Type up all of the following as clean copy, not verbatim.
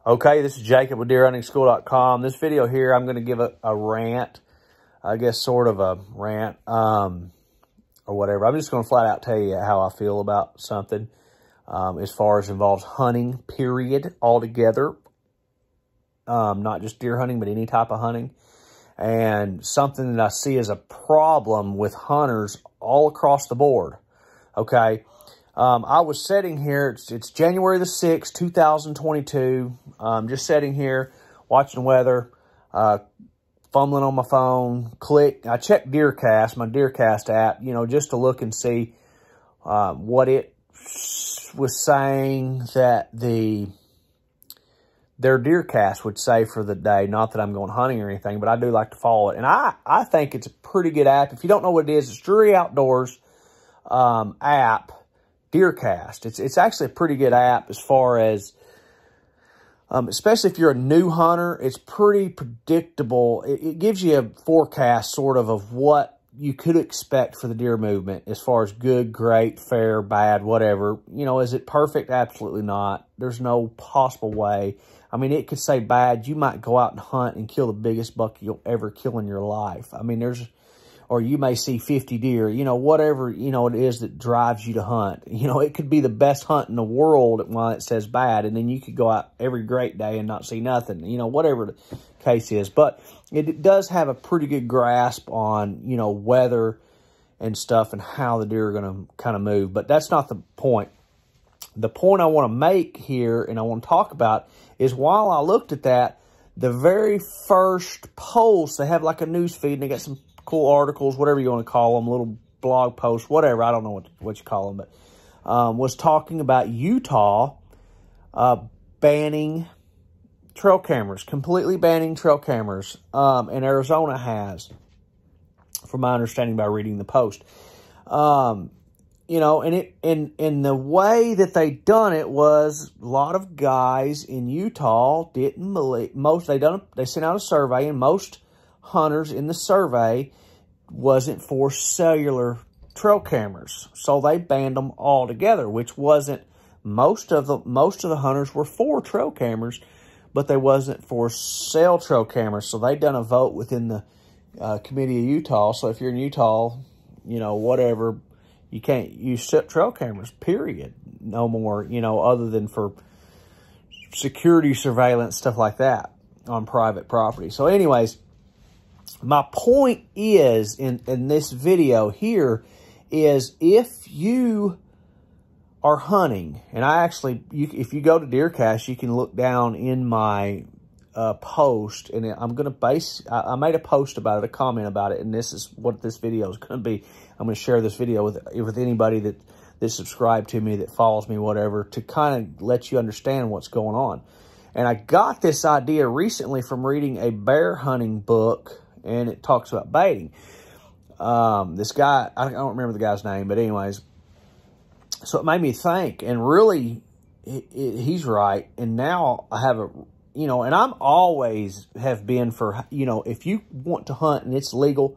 Okay, this is Jacob with DeerHuntingSchool.com. This video here, I'm going to give a rant, I guess sort of a rant, or whatever. I'm just going to flat out tell you how I feel about something as far as involves hunting, period, altogether. Not just deer hunting, but any type of hunting. And something that I see as a problem with hunters all across the board, okay? I was sitting here, it's January the 6th, 2022, just sitting here, watching weather, fumbling on my phone, I checked DeerCast, my DeerCast app, you know, just to look and see what it was saying that their DeerCast would say for the day. Not that I'm going hunting or anything, but I do like to follow it. And I think it's a pretty good app. If you don't know what it is, it's Drury Outdoors app, DeerCast. It's actually a pretty good app as far as, especially if you're a new hunter, it's pretty predictable. It gives you a forecast sort of what you could expect for the deer movement as far as good, great, fair, bad, whatever. You know, is it perfect? Absolutely not. There's no possible way. I mean, it could say bad. You might go out and hunt and kill the biggest buck you'll ever kill in your life. I mean, or you may see 50 deer, you know, whatever, you know, it is that drives you to hunt. You know, it could be the best hunt in the world while it says bad, and then you could go out every great day and not see nothing, you know, whatever the case is. But it does have a pretty good grasp on, you know, weather and stuff and how the deer are going to kind of move. But that's not the point. The point I want to make here and I want to talk about is while I looked at that, the very first post, they have like a news feed and they got some cool articles, whatever you want to call them, little blog posts, whatever. I don't know what you call them, but was talking about Utah banning trail cameras, completely banning trail cameras, and Arizona has, from my understanding by reading the post. You know, and the way that they done it was a lot of guys in Utah didn't believe, they sent out a survey, and most hunters in the survey wasn't for cellular trail cameras, so they banned them altogether, which wasn't, most of the hunters were for trail cameras, but they wasn't for cell trail cameras. So they done a vote within the committee of Utah. So if you're in Utah, you know, whatever, you can't use trail cameras, period, no more, you know, other than for security surveillance, stuff like that on private property. So anyways, my point is, in this video here, is if you are hunting, and I actually, if you go to DeerCast, you can look down in my post, and I'm going to I made a post about it, a comment about it, and this is what this video is going to be. I'm going to share this video with anybody that subscribed to me, that follows me, whatever, to kind of let you understand what's going on. And I got this idea recently from reading a bear hunting book, and it talks about baiting. This guy, I don't remember the guy's name, but anyways, so it made me think, and really, he's right. And now I have you know, and I'm always have been for, you know, if you want to hunt and it's legal,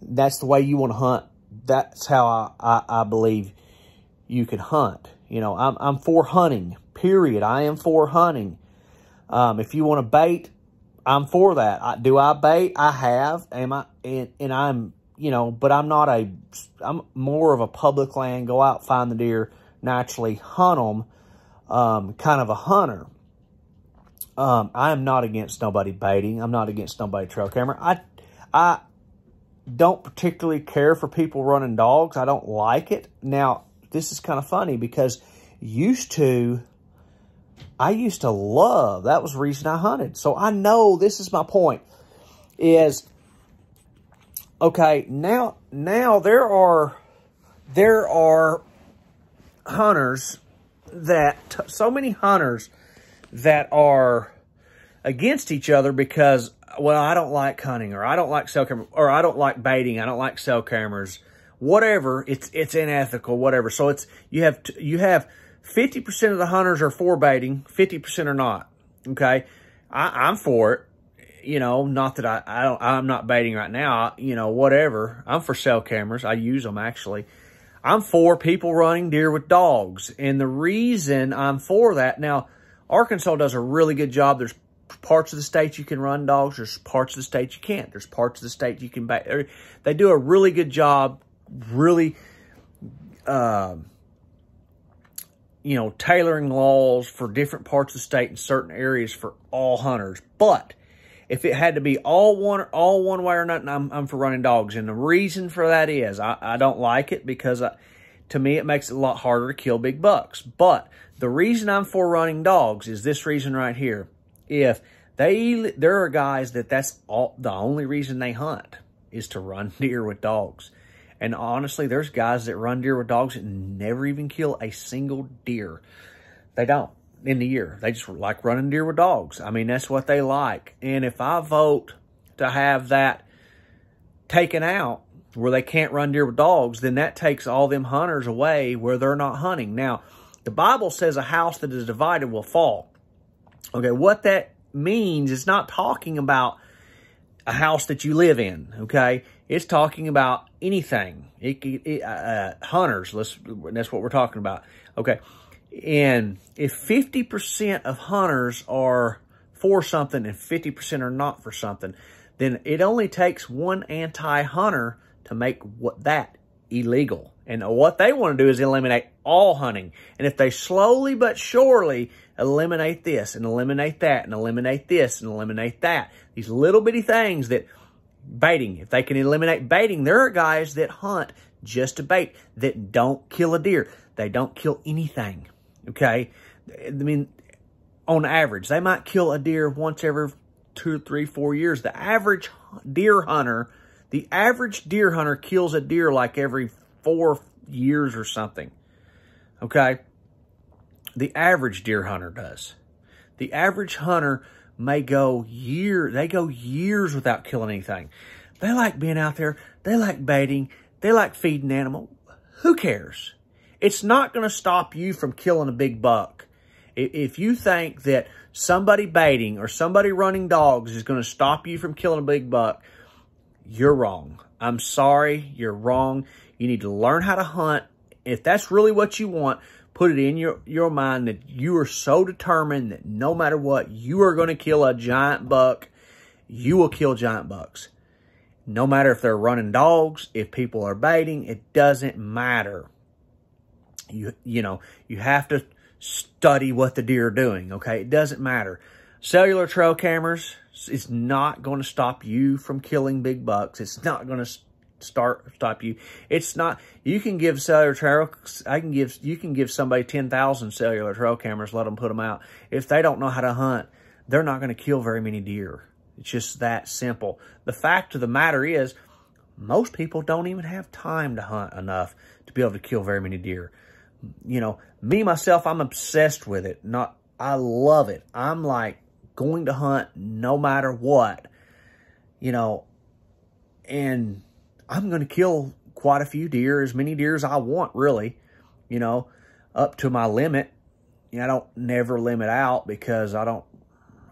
that's the way you want to hunt. That's how I believe you can hunt. You know, I'm for hunting, period. I am for hunting. If you want to bait, I'm for that. Do I bait? I have. And I'm, you know, but I'm more of a public land, go out, find the deer, naturally hunt them, kind of a hunter. I am not against nobody baiting. I'm not against nobody trail camera. I don't particularly care for people running dogs. I don't like it. Now, this is kind of funny because I used to love, that was the reason I hunted. So I know, this is my point, is, okay, now there are hunters so many hunters that are against each other because, well, I don't like hunting, or I don't like cell camera, or I don't like baiting, I don't like cell cameras, whatever, it's unethical, whatever. So you have 50% of the hunters are for baiting, 50% are not. Okay, I'm for it. You know, not that I'm not baiting right now. You know, whatever. I'm for cell cameras. I use them actually. I'm for people running deer with dogs, and the reason I'm for that now, Arkansas does a really good job. There's parts of the state you can run dogs. There's parts of the state you can't. There's parts of the state you can bait. They do a really good job, really, you know, tailoring laws for different parts of the state in certain areas for all hunters. But if it had to be all one way or nothing, I'm for running dogs. And the reason for that is I don't like it because to me it makes it a lot harder to kill big bucks. But the reason I'm for running dogs is this reason right here. If there are guys that's the only reason they hunt is to run deer with dogs. And honestly, there's guys that run deer with dogs and never even kill a single deer. They don't in the year. They just like running deer with dogs. I mean, that's what they like. And if I vote to have that taken out where they can't run deer with dogs, then that takes all them hunters away where they're not hunting. Now, the Bible says a house that is divided will fall. Okay, what that means is not talking about a house that you live in, okay? It's talking about anything. Hunters, that's what we're talking about, okay? And if 50% of hunters are for something and 50% are not for something, then it only takes one anti-hunter to make that illegal. And what they want to do is eliminate all hunting. And if they slowly but surely eliminate this and eliminate that and eliminate this and eliminate that, these little bitty things that baiting, if they can eliminate baiting, there are guys that hunt just to bait that don't kill a deer. They don't kill anything, okay? I mean, on average, they might kill a deer once every 2, 3, 4 years. The average deer hunter kills a deer like every 4 years or something, okay? The average deer hunter does. The average hunter may go years without killing anything. They like being out there. They like baiting. They like feeding animal. Who cares? It's not going to stop you from killing a big buck. If you think that somebody baiting or somebody running dogs is going to stop you from killing a big buck, you're wrong. I'm sorry, you're wrong. You need to learn how to hunt. If that's really what you want, put it in your mind that you are so determined that no matter what, you are going to kill a giant buck. You will kill giant bucks. No matter if they're running dogs, if people are baiting, it doesn't matter. You know, you have to study what the deer are doing, okay? It doesn't matter. Cellular trail cameras is not going to stop you from killing big bucks. It's not going to stop you. It's not. You can give cellular trail. You can give somebody 10,000 cellular trail cameras. Let them put them out. If they don't know how to hunt, they're not going to kill very many deer. It's just that simple. The fact of the matter is, most people don't even have time to hunt enough to be able to kill very many deer. You know, me myself, I'm obsessed with it. I love it. I'm like going to hunt no matter what. You know, and I'm going to kill quite a few deer, as many deer as I want, really, you know, up to my limit. You know, I don't never limit out because I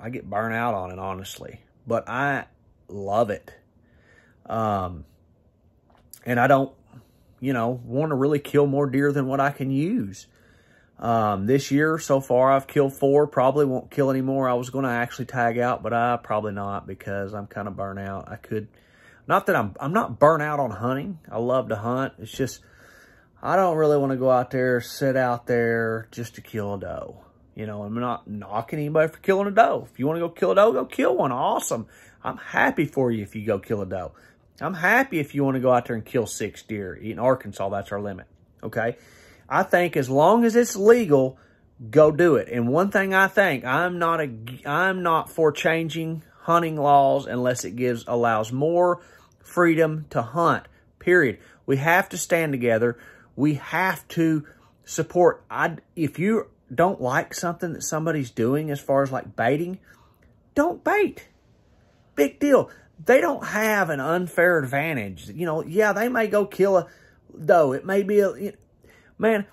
get burnt out on it, honestly. But I love it. And I don't, you know, want to really kill more deer than what I can use. This year, so far, I've killed 4. Probably won't kill any more. I was going to actually tag out, but I probably not because I'm kind of burnt out. I could... Not that I'm not burnt out on hunting. I love to hunt. It's just, I don't really want to go out there, sit out there just to kill a doe. You know, I'm not knocking anybody for killing a doe. If you want to go kill a doe, go kill one. Awesome. I'm happy for you if you go kill a doe. I'm happy if you want to go out there and kill 6 deer. In Arkansas, that's our limit. Okay? I think as long as it's legal, go do it. And one thing I think, I'm not for changing hunting laws unless it allows more freedom to hunt, period. We have to stand together. We have to support. If you don't like something that somebody's doing as far as like baiting, don't bait. Big deal. They don't have an unfair advantage. You know, yeah, they may go kill a doe. It may be man,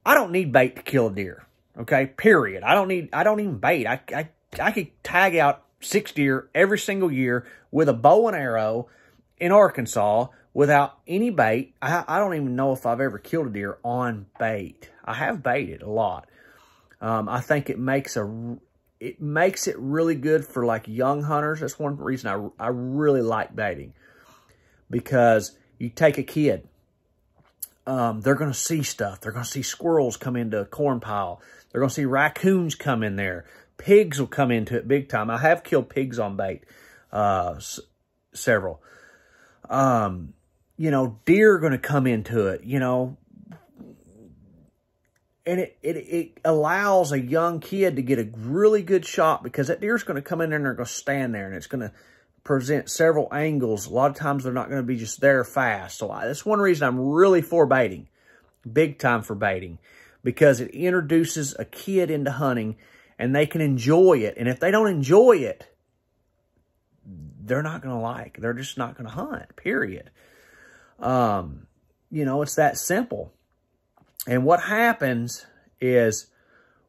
I don't need bait to kill a deer. Okay, period. I don't even bait. I could tag out 6 deer every single year with a bow and arrow in Arkansas without any bait. I don't even know if I've ever killed a deer on bait. I have baited a lot. I think it makes it really good for like young hunters. That's one reason I really like baiting, because you take a kid, they're going to see stuff. They're going to see squirrels come into a corn pile. They're going to see raccoons come in there. Pigs will come into it big time. I have killed pigs on bait, several. You know, deer are going to come into it, you know. And it allows a young kid to get a really good shot, because that deer's going to come in there and they're going to stand there, and it's going to present several angles. A lot of times they're not going to be just there fast. So that's one reason I'm really for baiting, big time for baiting, because it introduces a kid into hunting and they can enjoy it. And if they don't enjoy it, they're not going to like. They're just not going to hunt, period. You know, it's that simple. And what happens is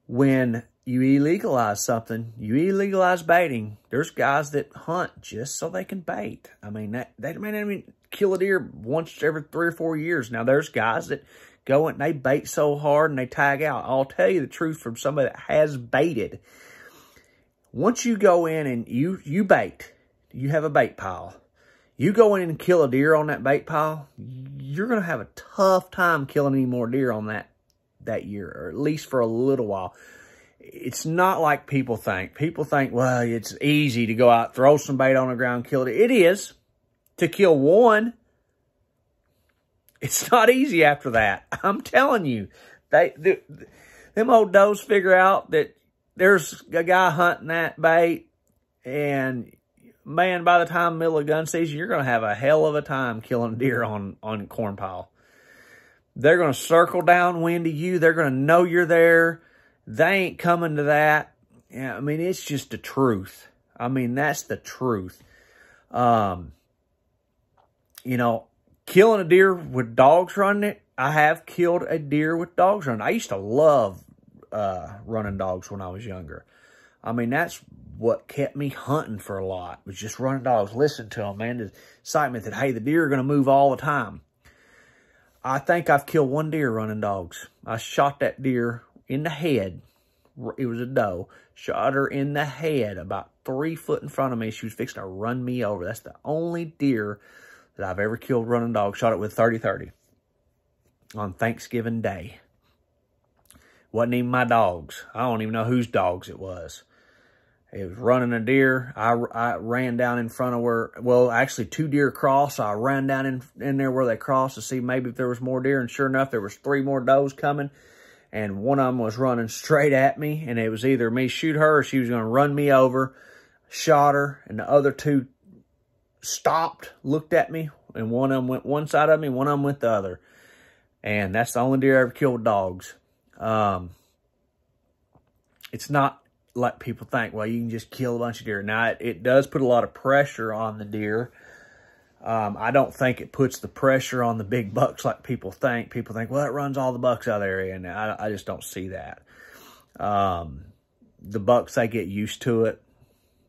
when you illegalize something, you illegalize baiting, there's guys that hunt just so they can bait. I mean, they may not even kill a deer once every 3 or 4 years. Now, there's guys that go and they bait so hard and they tag out. I'll tell you the truth from somebody that has baited. Once you go in and you bait, you have a bait pile. You go in and kill a deer on that bait pile, you're going to have a tough time killing any more deer on that year, or at least for a little while. It's not like people think. People think, well, it's easy to go out, throw some bait on the ground, kill it. It is to kill one. It's not easy after that. I'm telling you, them old does figure out that there's a guy hunting that bait, and man, by the time middle of gun season, you're going to have a hell of a time killing deer on corn pile. They're going to circle downwind to you. They're going to know you're there. They ain't coming to that. Yeah, I mean, it's just the truth. I mean, that's the truth. You know, killing a deer with dogs running it, I have killed a deer with dogs running. I used to love running dogs when I was younger. I mean, that's what kept me hunting for a lot, was just running dogs. Listen to them, man. The excitement that, hey, the deer are going to move all the time. I think I've killed one deer running dogs. I shot that deer in the head. It was a doe. Shot her in the head about 3 foot in front of me. She was fixing to run me over. That's the only deer that I've ever killed running dogs. Shot it with 30-30 on Thanksgiving Day. Wasn't even my dogs. I don't even know whose dogs it was. It was running a deer. I ran down in front of where, well, actually 2 deer crossed. So I ran down in there where they crossed to see maybe if there was more deer. And sure enough, there was 3 more does coming. And one of them was running straight at me. And it was either me shoot her or she was going to run me over. Shot her. And the other 2 stopped, looked at me. And one of them went one side of me, one of them went the other. And that's the only deer I ever killed with dogs. It's not like people think, well, you can just kill a bunch of deer. Now, it does put a lot of pressure on the deer. I don't think it puts the pressure on the big bucks like people think. People think, well, it runs all the bucks out of the area, and I just don't see that. The bucks, they get used to it.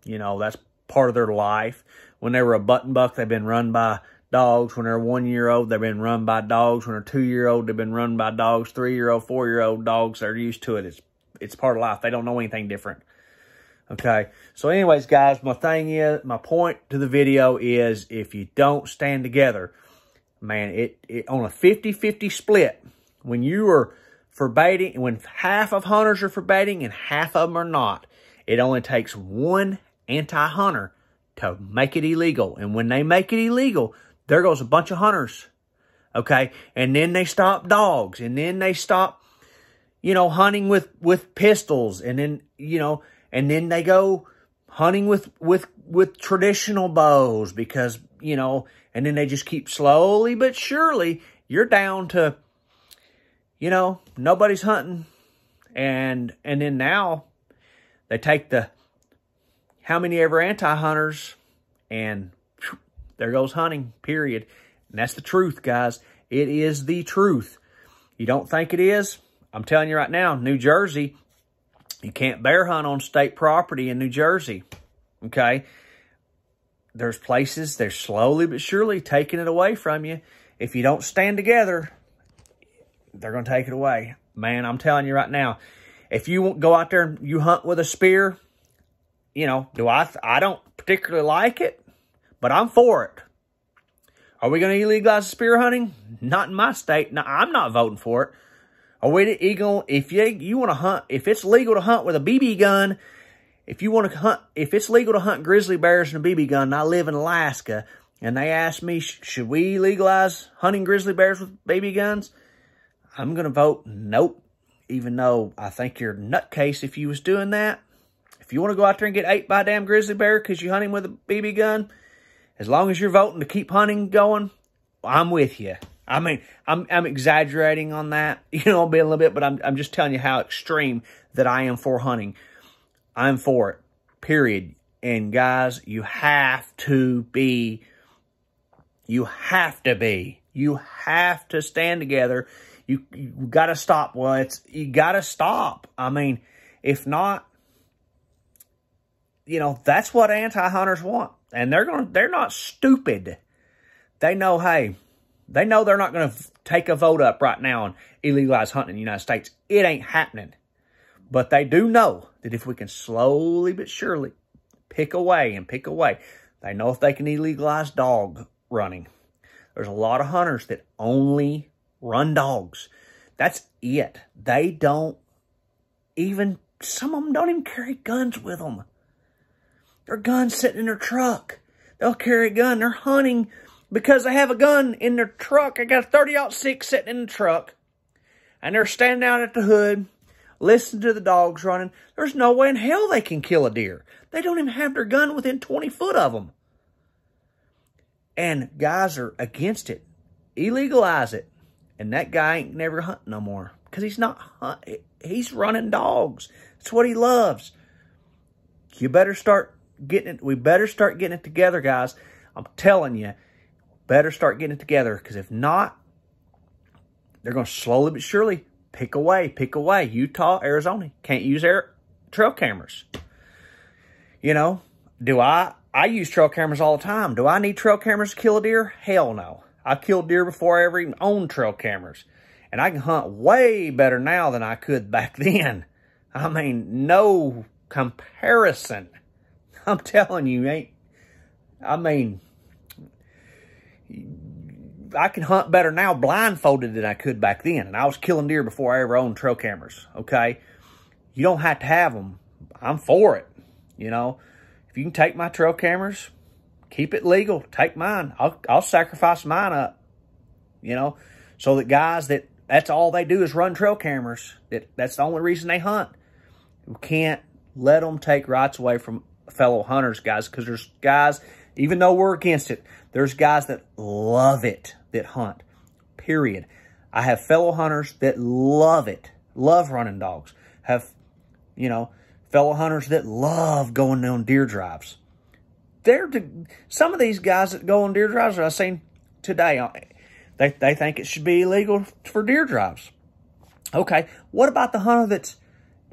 You know, that's part of their life. When they were a button buck, they've been run by dogs. When they're 1-year-old, they've been run by dogs. When they're 2-year-old, they've been run by dogs. 3-year-old, 4-year-old dogs, they're used to it. It's part of life. They don't know anything different. Okay. So anyways, guys, my point to the video is, if you don't stand together, man, it on a 50-50 split, when you are for baiting, when half of hunters are for baiting and half of them are not, it only takes one anti-hunter to make it illegal. And when they make it illegal, there goes a bunch of hunters. Okay. And then they stop dogs, and then they stop, you know, hunting with pistols, and then, you know, and then they go hunting with traditional bows, because, you know, and then they just keep slowly but surely, you're down to, you know, nobody's hunting. And then now they take the, how many ever anti-hunters, and whew, there goes hunting, period. And that's the truth, guys. It is the truth. You don't think it is? I'm telling you right now, New Jersey, you can't bear hunt on state property in New Jersey, okay? There's places, they're slowly but surely taking it away from you. If you don't stand together, they're going to take it away. Man, I'm telling you right now, If you go out there and you hunt with a spear, you know, I don't particularly like it, but I'm for it. Are we going to illegalize spear hunting? Not in my state. No, I'm not voting for it. Are we if you want to hunt, if it's legal to hunt with a BB gun, if it's legal to hunt grizzly bears and a BB gun, and I live in Alaska, and they ask me, should we legalize hunting grizzly bears with BB guns? I'm going to vote nope, even though I think you're a nutcase if you was doing that. If you want to go out there and get ate by a damn grizzly bear because you hunt him with a BB gun, as long as you're voting to keep hunting going, I'm with you. I mean, I'm exaggerating on that, you know, a little bit, but I'm just telling you how extreme that I am for hunting. I'm for it, period. And guys, you have to stand together. You got to stop. Well, you got to stop. I mean, if not, you know, that's what anti-hunters want. And they're not stupid. They know, hey, they know they're not going to take a vote up right now and illegalize hunting in the United States. It ain't happening. But they do know that if we can slowly but surely pick away, they know if they can illegalize dog running. There's a lot of hunters that only run dogs. That's it. They don't even, some of them don't even carry guns with them. Their gun's sitting in their truck. They'll carry a gun. They're hunting because they have a gun in their truck. They got a 30-06 sitting in the truck. And they're standing out at the hood, listening to the dogs running. There's no way in hell they can kill a deer. They don't even have their gun within 20 foot of them. And guys are against it. Illegalize it. And that guy ain't never hunting no more. Because he's not hunting. He's running dogs. That's what he loves. You better start getting it. We better start getting it together, guys. I'm telling you. Better start getting it together. Because if not, they're going to slowly but surely pick away. Utah, Arizona can't use trail cameras. You know, I use trail cameras all the time. Do I need trail cameras to kill a deer? Hell no. I killed deer before I ever even owned trail cameras. And I can hunt way better now than I could back then. I mean, no comparison. I'm telling you, I can hunt better now blindfolded than I could back then. And I was killing deer before I ever owned trail cameras, okay? You don't have to have them. I'm for it, you know? If you can take my trail cameras, keep it legal. Take mine. I'll sacrifice mine up, you know, so that guys that's all they do is run trail cameras. That's the only reason they hunt. We can't let them take rights away from fellow hunters, guys, because there's guys, even though we're against it, there's guys that love it, that hunt, period. I have fellow hunters that love it, love running dogs. Have, you know, fellow hunters that love going on deer drives. Some of these guys that go on deer drives that I've seen today, they think it should be illegal for deer drives. Okay, what about the hunter that's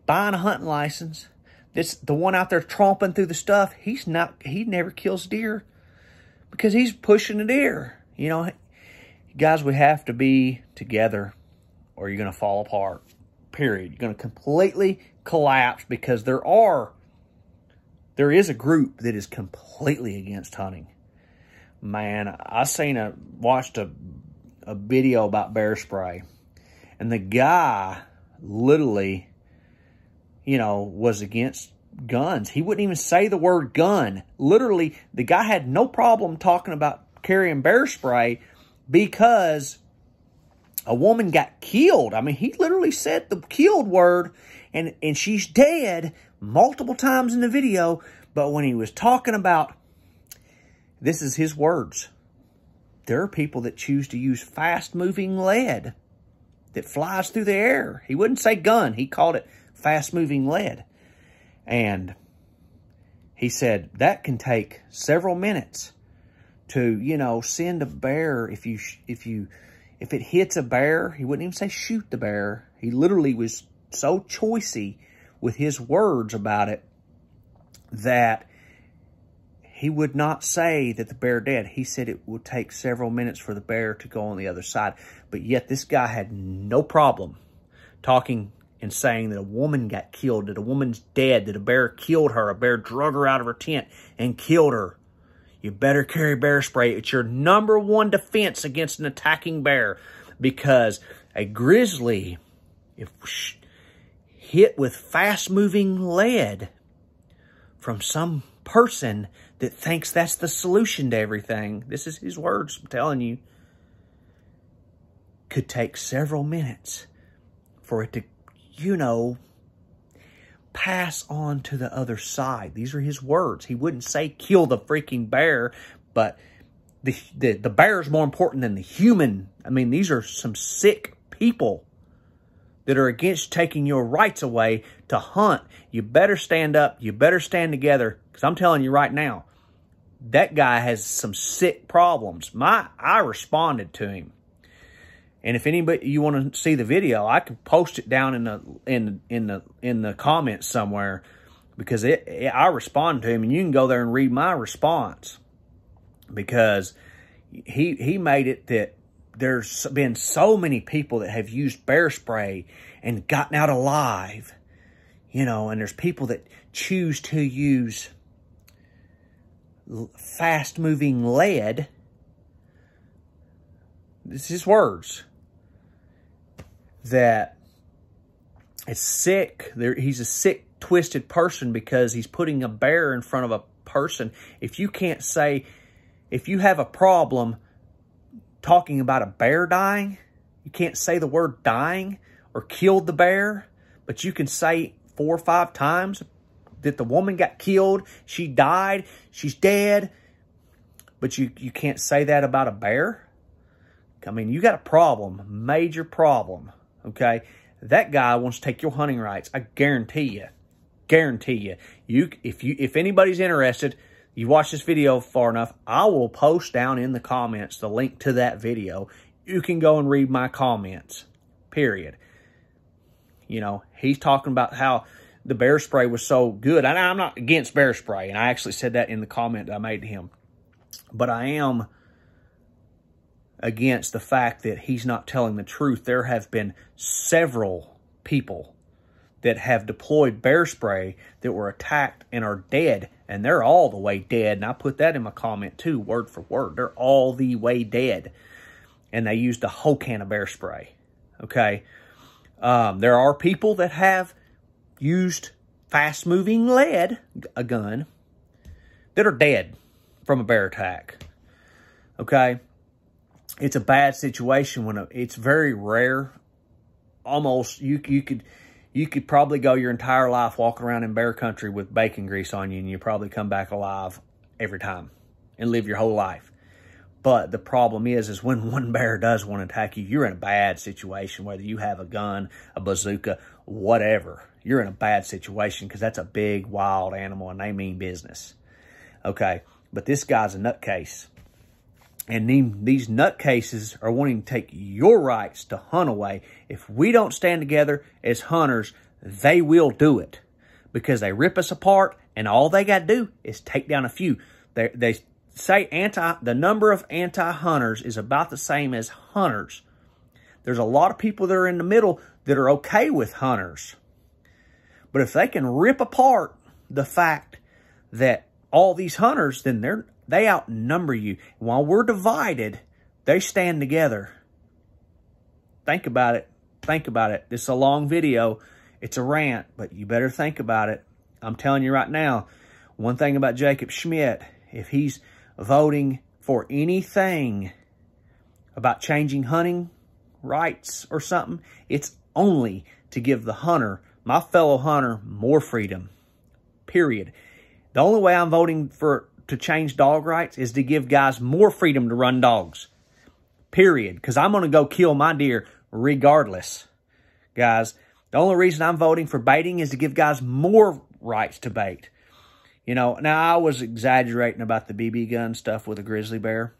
buying a hunting license? That's the one out there tromping through the stuff. He never kills deer because he's pushing the deer. You know, guys, we have to be together or you're going to fall apart, period. You're going to completely collapse because there is a group that is completely against hunting. Man, I watched a video about bear spray, and the guy literally, you know, was against guns. He wouldn't even say the word gun. Literally, the guy had no problem talking about carrying bear spray because a woman got killed. I mean, he literally said the killed word, and she's dead multiple times in the video. But when he was talking about, this is his words, there are people that choose to use fast-moving lead that flies through the air. He wouldn't say gun. He called it fast-moving lead. And he said that can take several minutes to, you know, send a bear. If it hits a bear, he wouldn't even say shoot the bear. He literally was so choicy with his words about it that he would not say that the bear dead. He said it would take several minutes for the bear to go on the other side. But yet this guy had no problem talking and saying that a woman got killed, that a woman's dead, that a bear killed her, a bear drug her out of her tent and killed her, you better carry bear spray. It's your #1 defense against an attacking bear, because a grizzly, if hit with fast-moving lead from some person that thinks that's the solution to everything, this is his words, I'm telling you, could take several minutes for it to, you know, pass on to the other side. These are his words. He wouldn't say kill the freaking bear, but the bear is more important than the human. I mean, these are some sick people that are against taking your rights away to hunt. You better stand up. You better stand together, because I'm telling you right now, that guy has some sick problems. I responded to him. And if anybody, you want to see the video, I can post it down in the comments somewhere, because I responded to him, and you can go there and read my response, because he made it that there's been so many people that have used bear spray and gotten out alive, you know, and there's people that choose to use fast-moving lead. This is his words. That it's sick. He's a sick, twisted person, because he's putting a bear in front of a person. If you can't say, if you have a problem talking about a bear dying, you can't say the word dying or killed the bear, but you can say 4 or 5 times that the woman got killed, she died, she's dead, but you can't say that about a bear? I mean, you got a problem, major problem. Okay, that guy wants to take your hunting rights. I guarantee you. Guarantee you. If anybody's interested, you watch this video far enough, I will post down in the comments the link to that video. You can go and read my comments. Period. You know, he's talking about how the bear spray was so good. And I'm not against bear spray, and I actually said that in the comment that I made to him. But I am against the fact that he's not telling the truth. There have been several people that have deployed bear spray that were attacked and are dead, and they're all the way dead. And I put that in my comment too, word for word. They're all the way dead, and they used a whole can of bear spray. Okay, there are people that have used fast-moving lead, a gun, that are dead from a bear attack. Okay. It's a bad situation when it's very rare. Almost you could probably go your entire life walking around in bear country with bacon grease on you, and you probably come back alive every time and live your whole life. But the problem is when one bear does want to attack you, you're in a bad situation, whether you have a gun, a bazooka, whatever. You're in a bad situation, because that's a big wild animal and they mean business. Okay, but this guy's a nutcase. And these nutcases are wanting to take your rights to hunt away. If we don't stand together as hunters, they will do it, because they rip us apart, and all they got to do is take down a few. They say the number of anti-hunters is about the same as hunters. There's a lot of people that are in the middle that are okay with hunters. But if they can rip apart the fact that all these hunters, then they outnumber you. While we're divided, they stand together. Think about it. Think about it. This is a long video. It's a rant, but you better think about it. I'm telling you right now, one thing about Jacob Schmidt, if he's voting for anything about changing hunting rights or something, it's only to give the hunter, my fellow hunter, more freedom. Period. The only way I'm voting to change dog rights is to give guys more freedom to run dogs. Period. Because I'm going to go kill my deer regardless. Guys, the only reason I'm voting for baiting is to give guys more rights to bait. You know, now I was exaggerating about the BB gun stuff with a grizzly bear.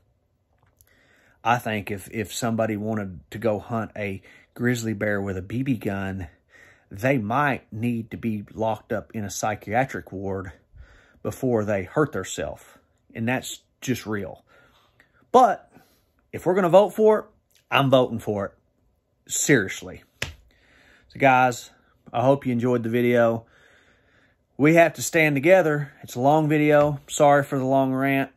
I think if somebody wanted to go hunt a grizzly bear with a BB gun, they might need to be locked up in a psychiatric ward before they hurt themselves. And that's just real. But if we're going to vote for it, I'm voting for it. Seriously. So guys, I hope you enjoyed the video. We have to stand together. It's a long video. Sorry for the long rant.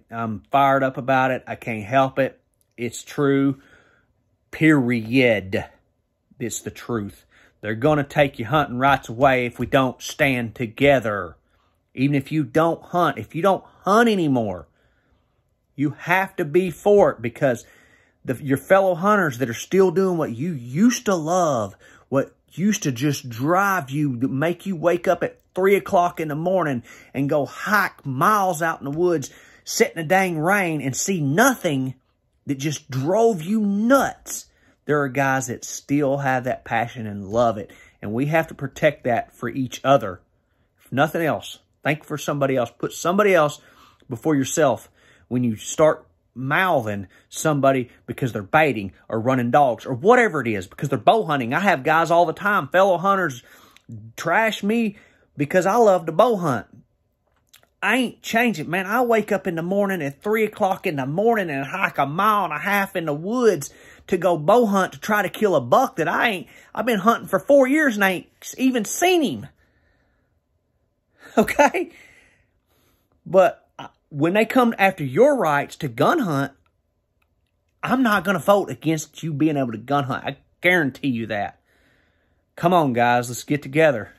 I'm fired up about it. I can't help it. It's true. Period. It's the truth. They're going to take your hunting rights away if we don't stand together. Even if you don't hunt. If you don't hunt anymore, you have to be for it, because your fellow hunters that are still doing what you used to love, what used to just drive you, make you wake up at 3 o'clock in the morning and go hike miles out in the woods, sit in the dang rain and see nothing, that just drove you nuts. There are guys that still have that passion and love it. And we have to protect that for each other. If nothing else, think for somebody else. Put somebody else before yourself when you start mouthing somebody because they're baiting or running dogs or whatever it is, because they're bow hunting. I have guys all the time, fellow hunters, trash me because I love to bow hunt. I ain't changing, man. I wake up in the morning at 3 o'clock in the morning and hike 1.5 miles in the woods to go bow hunt to try to kill a buck that I've been hunting for 4 years and I ain't even seen him. Okay? But when they come after your rights to gun hunt, I'm not going to vote against you being able to gun hunt. I guarantee you that. Come on, guys. Let's get together.